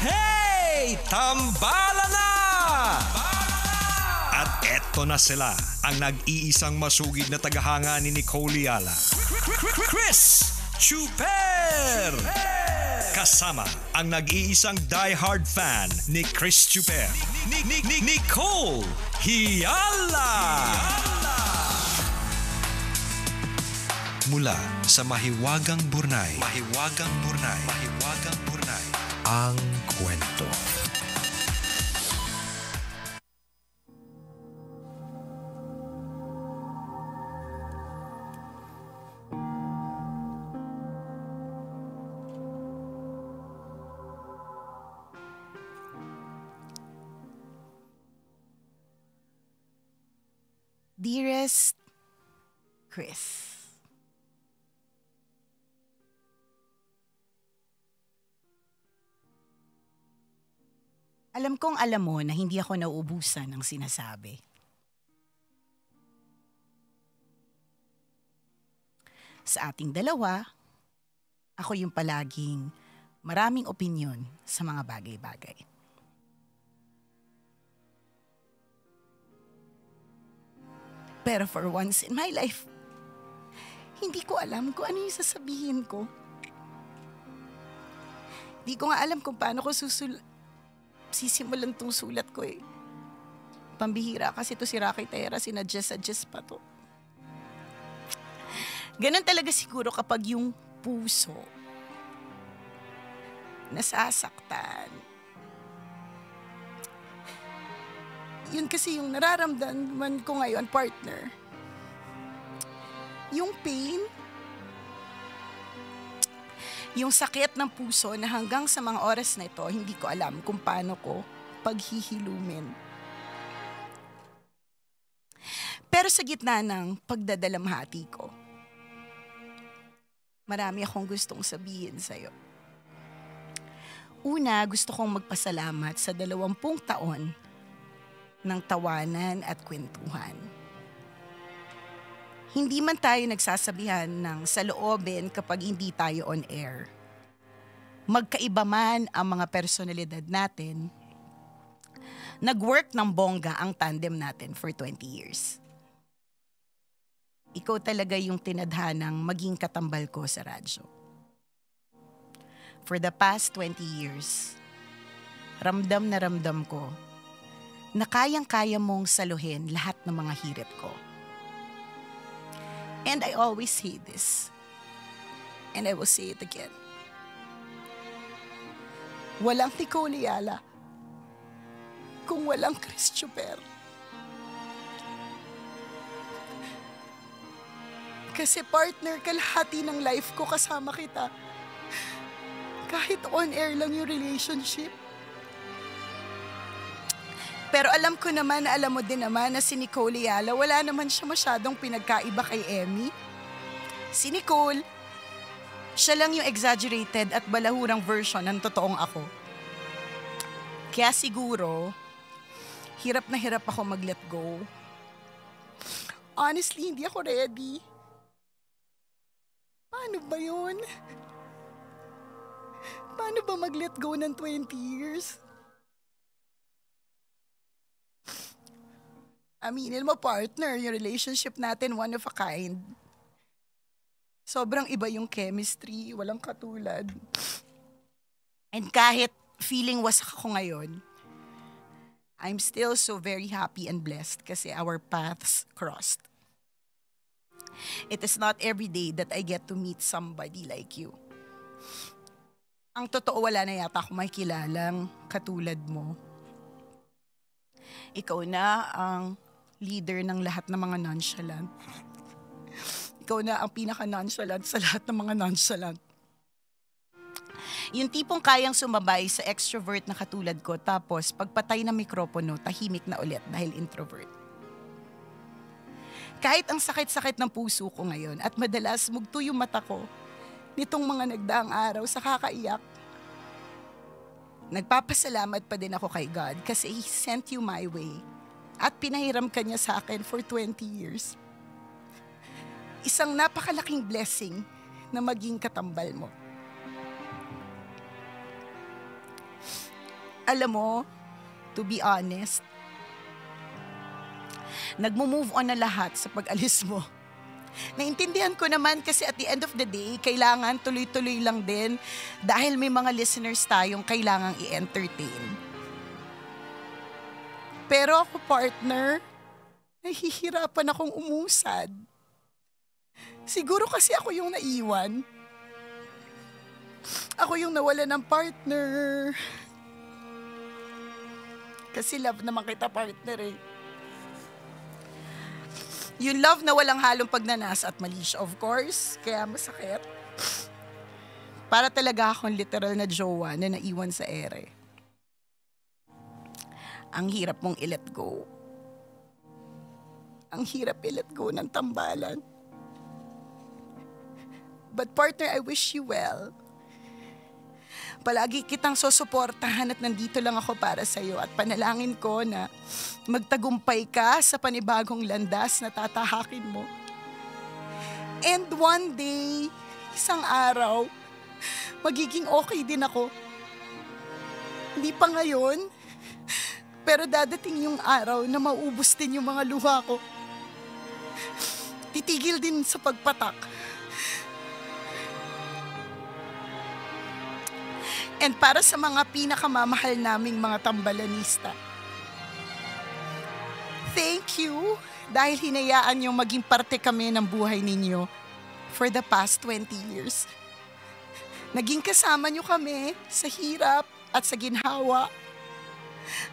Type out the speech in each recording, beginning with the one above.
Hey! Tambala na! At eto na sila, ang nag-iisang masugid na tagahanga ni Nicole Yala. Chris Chuper! Kasama ang nag-iisang die-hard fan ni Chris Chuper, Nicole Hiala! Mula sa Mahiwagang Burnay, ang kwento. Dearest Chris, alam kong alam mo na hindi ako nauubusan ng sinasabi. Sa ating dalawa, ako yung palaging maraming opinyon sa mga bagay-bagay. Pero for once in my life, hindi ko alam kung ano yung sasabihin ko. Hindi ko nga alam kung paano ko sisimulan tong sulat ko eh. Pambihira kasi to si Rocky Tera, sinadjust pa to. Ganun talaga siguro kapag yung puso nasasaktan. Yun kasi yung nararamdaman ko ngayon, partner. Yung pain, yung sakit ng puso na hanggang sa mga oras na ito, hindi ko alam kung paano ko paghihilumin. Pero sa gitna ng pagdadalamhati ko, marami akong gustong sabihin sa'yo. Una, gusto kong magpasalamat sa 20 taon ng tawanan at kwentuhan. Hindi man tayo nagsasabihan ng saloobin kapag hindi tayo on air. Magkaiba man ang mga personalidad natin, nag-work ng bongga ang tandem natin for 20 years. Ikaw talaga yung tinadhanang maging katambal ko sa radyo. For the past 20 years, ramdam na ramdam ko na kayang-kaya mong saluhin lahat ng mga hirit ko. And I always say this, and I will say it again. Walang Nicole Yala kung walang Chris Chuper. Kasi partner, kalahati ng life ko kasama kita. Kahit on-air lang yung relationship. Pero alam ko naman na alam mo din naman na si Nicole Yala, wala naman siya masyadong pinagkaiba kay Emmy. Si Nicole, siya lang yung exaggerated at balahurang version ng totoong ako. Kaya siguro, hirap na hirap ako mag-let go. Honestly, hindi ako ready. Paano ba yun? Paano ba mag-let go ng 20 years? Aminin mo, partner, yung relationship natin, one of a kind. Sobrang iba yung chemistry, walang katulad. And kahit feeling wasak ako ngayon, I'm still so very happy and blessed kasi our paths crossed. It is not every day that I get to meet somebody like you. Ang totoo, wala na yata ako makikilalang katulad mo. Ikaw na ang leader ng lahat ng mga nonchalant. Ikaw na ang pinaka-nonchalant sa lahat ng mga nonchalant. Yung tipong kayang sumabay sa extrovert na katulad ko, tapos pagpatay ng mikropono, tahimik na ulit dahil introvert. Kahit ang sakit-sakit ng puso ko ngayon at madalas mugto yung mata ko nitong mga nagdaang araw sa kakaiyak, nagpapasalamat pa din ako kay God kasi He sent you my way at pinahiram ka niya sa akin for 20 years. Isang napakalaking blessing na maging katambal mo. Alam mo, to be honest, nagmo-move on na lahat sa pag-alis mo. Naintindihan ko naman kasi at the end of the day, kailangan tuloy-tuloy lang din dahil may mga listeners tayong kailangang i-entertain. Pero ako, partner, nahihirapan akong umusad. Siguro kasi ako yung naiwan. Ako yung nawala ng partner. Kasi love naman kita, partner eh. Yung love na walang halong pagnanas at mali siya, of course. Kaya masakit. Para talaga akong literal na jowa na naiwan sa ere. Ang hirap mong i-let go. Ang hirap i-let go ng tambalan. But partner, I wish you well. Palagi kitang susuportahan at nandito lang ako para sa'yo at panalangin ko na magtagumpay ka sa panibagong landas na tatahakin mo. And one day, isang araw, magiging okay din ako. Hindi pa ngayon, pero dadating yung araw na maubos din yung mga luha ko. Titigil din sa pagpatak. And para sa mga pinakamamahal naming mga tambalanista, thank you dahil hinayaan niyong maging parte kami ng buhay ninyo for the past 20 years. Naging kasama niyo kami sa hirap at sa ginhawa,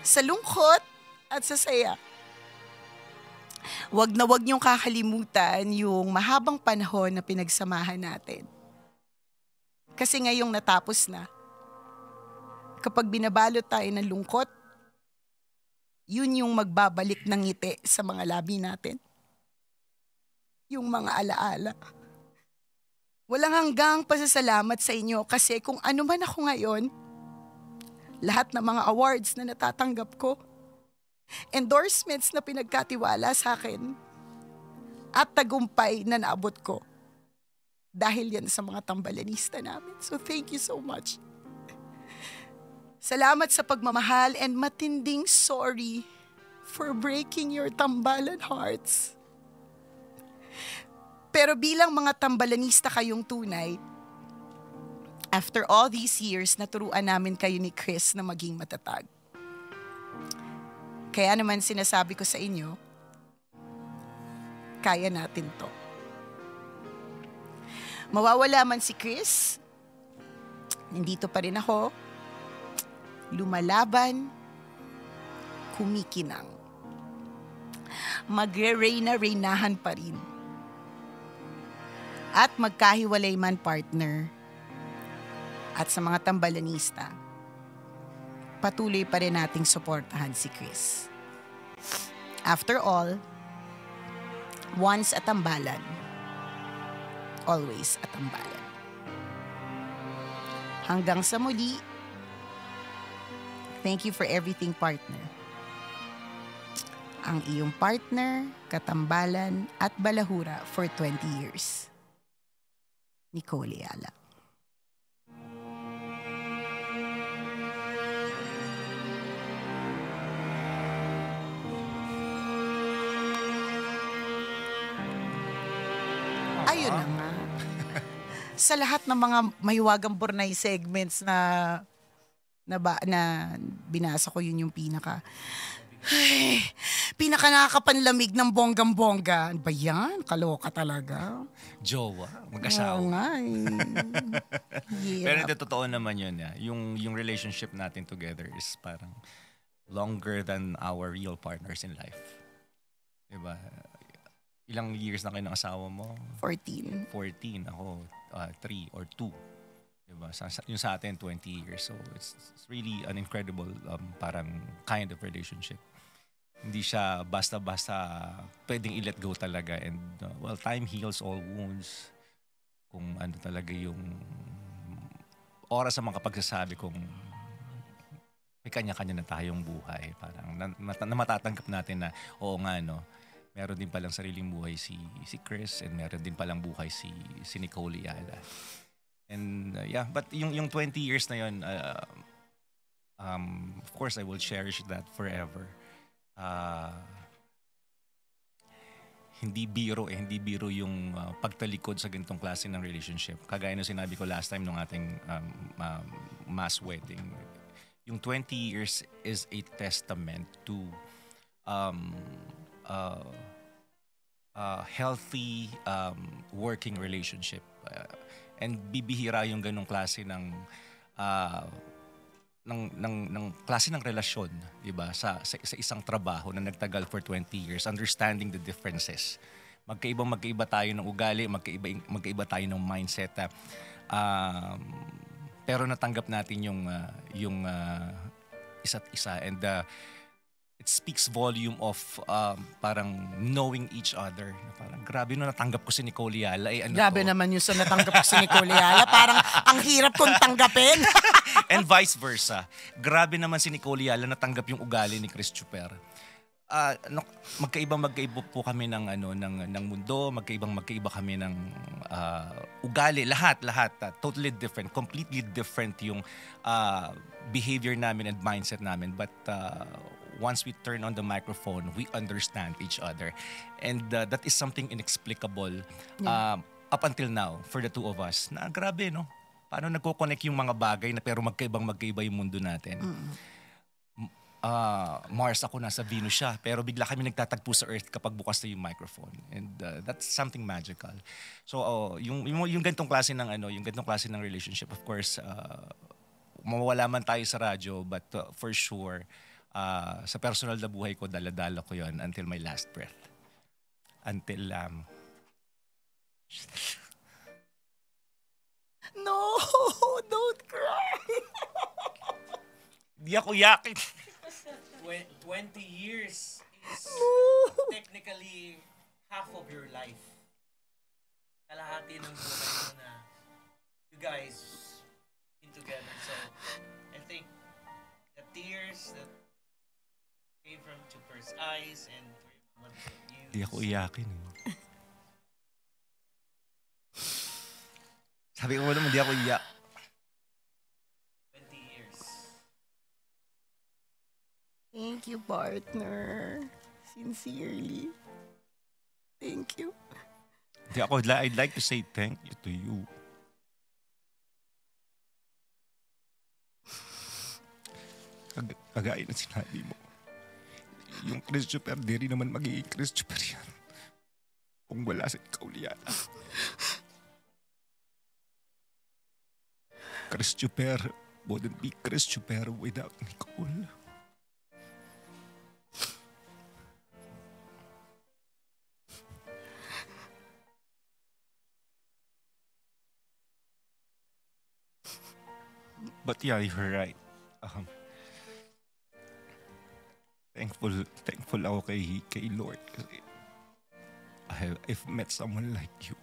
sa lungkot at sa saya. Wag na wag niyong kakalimutan yung mahabang panahon na pinagsamahan natin. Kasi ngayong natapos na, kapag binabalot tayo ng lungkot, yun yung magbabalik ng ngiti sa mga labi natin. Yung mga alaala. Walang hanggang pasasalamat sa inyo kasi kung ano man ako ngayon, lahat ng mga awards na natatanggap ko, endorsements na pinagkatiwala sa akin, at tagumpay na naabot ko, dahil yan sa mga tambalanista namin. So thank you so much. Salamat sa pagmamahal and matinding sorry for breaking your tambalan hearts. Pero bilang mga tambalanista kayong tunay, after all these years, naturuan namin kayo ni Chris na maging matatag. Kaya naman sinasabi ko sa inyo, kaya natin to. Mawawala man si Chris, nandito pa rin ako, lumalaban, kumikinang. Magre-reyna-reynahan pa rin. At magkahiwalay man partner. At sa mga tambalanista, patuloy pa rin nating suportahan si Chris. After all, once a tambalan, always a tambalan. Hanggang sa muli, thank you for everything, partner. Ang iyong partner, katambalan at balahura for 20 years. Nicole Ayala. Ayun na nga. Sa lahat ng mga mahiwagang Bornay segments na binasa ko, yun yung pinaka nakakapanlamig ng bonggang-bongga. Ano ba yan? Kaloka talaga. Jowa, mag-asawa. Oo nga eh. Yeah. Pero hindi, totoo naman yun. Yung relationship natin together is parang longer than our real partners in life. Diba? Ilang years na kayo ng asawa mo? 14. 14. Ako, 3 or 2. Diba? Yung sa atin, 20 years. So, it's really an incredible parang kind of relationship. Hindi siya basta-basta pwedeng i-let go talaga. And, time heals all wounds. Kung ano talaga yung oras sa mga pagsasabi kung may kanya-kanya na tayong buhay. Parang na matatanggap natin na, oo nga, no, meron din palang sariling buhay si Chris and meron din palang buhay si Nicole Ayala. And but yung 20 years na yun, Of course, I will cherish that forever. Uh, hindi biro yung pagtalikod sa ganitong klase ng relationship. Kagaya ng sinabi ko last time nung ating mass wedding. Yung 20 years is a testament to um, uh, healthy working relationship. And bibihira yung ganong klase uh, ng klase ng relasyon, 'di ba? Sa isang trabaho na nagtagal for 20 years, understanding the differences. Magkaiba tayo ng ugali, magkaiba tayo ng mindset. Pero natanggap natin yung isa't isa, and it speaks volume of parang knowing each other. Parang grabe no, natanggap ko si Nicole Yala. Grabe naman yung sa natanggap ko si Nicole Yala. Parang ang hirap kong tanggapin. And vice versa. Grabe naman si Nicole Yala natanggap yung ugali ni Chris Chuper. Magkaiba po kami ng mundo, magkaiba kami ng ugali, lahat totally different, completely different yung behavior namin and mindset namin, but once we turn on the microphone, we understand each other, and that is something inexplicable up until now for the two of us. Na grabe, no? Paano nagko-connect yung mga bagay na pero magkaiba yung mundo natin. Mars ako, nasa Venus siya, pero bigla kami nagtatagpo sa Earth kapag bukas na yung microphone, and that's something magical. So yung ganitong klase ng relationship, of course, mawawala man tayo sa radyo, but for sure sa personal na buhay ko, dala-dala ko yon until my last breath. Until No, don't cry. Di ako yakin. 20 years is technically half of your life. Kalahati ng buhay mo na you guys been together. So, I think the tears that came from Chuper's eyes and for your mama to use. Di ako iyakin. Sabi ko naman, di ako iyak. 20 years. Thank you, partner. Sincerely. Thank you. I'd like to say thank you to you. Kagaya na sinabi mo, yung Chris Chuper, di rin naman magiging Chris Chuper yan kung wala si Nicole Yala. Chris Chuper wouldn't be Chris Chuper without Nicole. But yeah, you're right. Thankful ako kay Lord kasi I've met someone like you.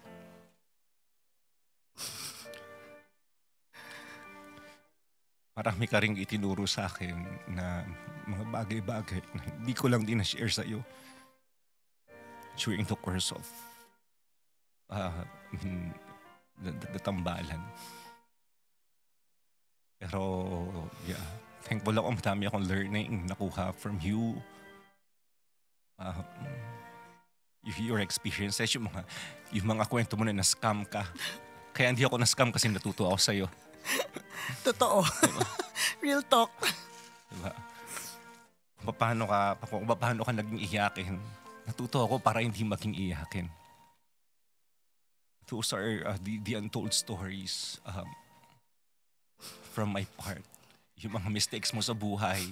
Marami ka ring itinuro sa akin na mga bagay-bagay na hindi ko lang din na-share sa iyo during the course of the tambalan. Pero yeah, thankful ako, madami akong learning nakuha from you. Your experiences, yung mga kwento mo na na-scam ka. Kaya hindi ako na-scam kasi natuto ako sa'yo. Totoo. Diba? Real talk. Diba? Kung paano ka naging iyakin, natuto ako para hindi maging iyakin. Those are the untold stories from my part. Yung mga mistakes mo sa buhay,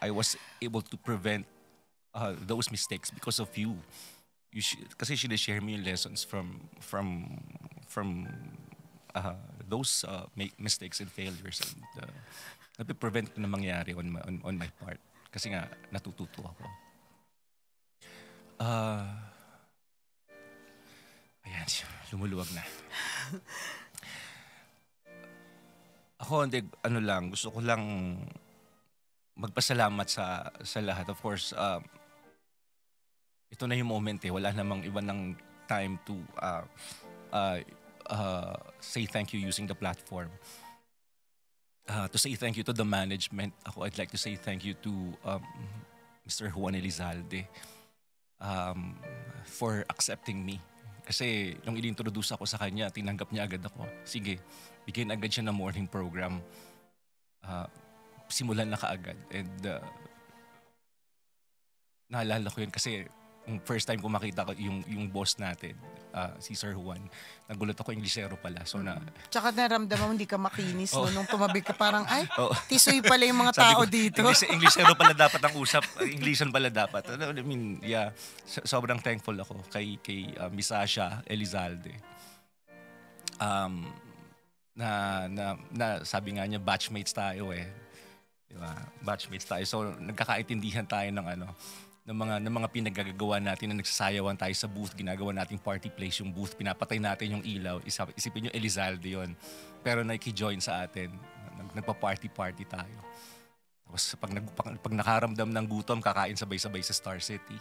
I was able to prevent those mistakes because of you. Kasi sinishare mo yung lessons from those mistakes and failures, and napiprevent na mangyari on my part. Kasi nga, natututo ako. Ayan, lumuluwag na. Ako, gusto ko lang magpasalamat sa lahat. Of course, ito na yung moment wala namang iba ng time to say thank you using the platform. To say thank you to the management, I'd like to say thank you to Mr. Juan Elizalde for accepting me. Kasi nung i-introduce ako sa kanya, tinanggap niya agad ako. Sige, bigyan agad siya ng morning program. Simulan na kaagad. And naalala ko yun kasi yung first time ko makita ko yung boss natin, si Sir Juan, nagulat ako, Englishero pala. So Tsaka naramdaman mo hindi ka makinis nung tumabi ka parang, ay, Oh. tisoy pala yung mga Sabi tao ko, dito. Englishero pala dapat ang usap. Englishan pala dapat. I mean, yeah. Sobrang thankful ako kay Miss Asha Elizalde. Na sabi nga niya, batchmates tayo eh. Diba? Batchmates tayo. So, nagkakaintindihan tayo ng mga pinagagawa natin na nagsasayawan tayo sa booth, ginagawa nating party place yung booth, pinapatay natin yung ilaw, isipin nyo Elizalde yun. Pero naki-join sa atin, nagpa-party tayo. Tapos pag nakaramdam ng gutom, kakain sabay-sabay sa Star City.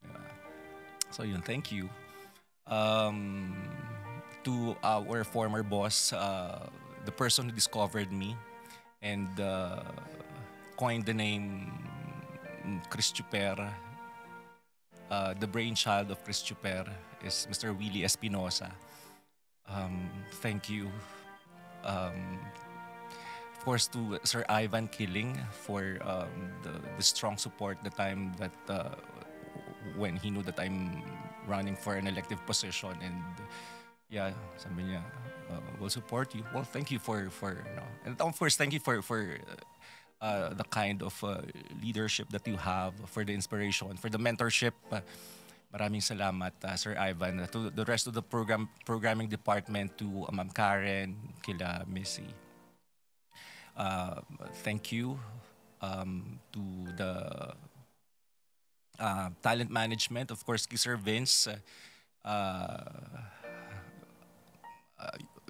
Diba? So yun, thank you. To our former boss, the person who discovered me and coined the name Chris Chuper, the brainchild of Chris Chuper is Mr. Willie Espinosa. Thank you. Of course, to Sir Ivan Killing for the strong support the time that when he knew that I'm running for an elective position, and yeah, sabi niya, we'll support you. Well, thank you for and of course, thank you for the kind of leadership that you have, for the inspiration, for the mentorship. Maraming salamat, Sir Ivan. To the rest of the programming department, to Ma'am Karen, kila Missy. Thank you to the talent management, of course, Sir Vince.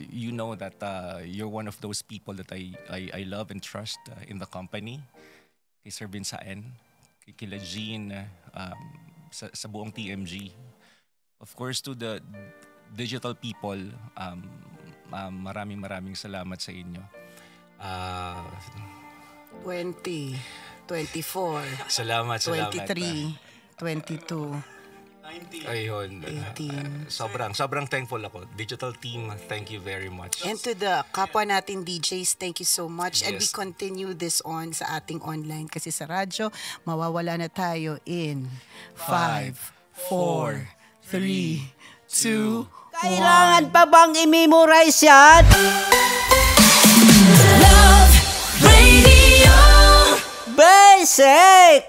You know that you're one of those people that I love and trust in the company. Kay Sir Vince Saen, kila Jean, sa buong TMG. Of course, to the digital people, maraming salamat sa inyo. 20, 24, Salamat. 23, 22, Ayun. 18. Sobrang thankful ako. Digital team, thank you very much. And to the kapwa natin DJs, thank you so much. And we Yes. continue this on sa ating online. Kasi sa radyo, mawawala na tayo in 5, 4, 3, 2, Kailangan pa bang i-memorize yan? Love Radio. Basic!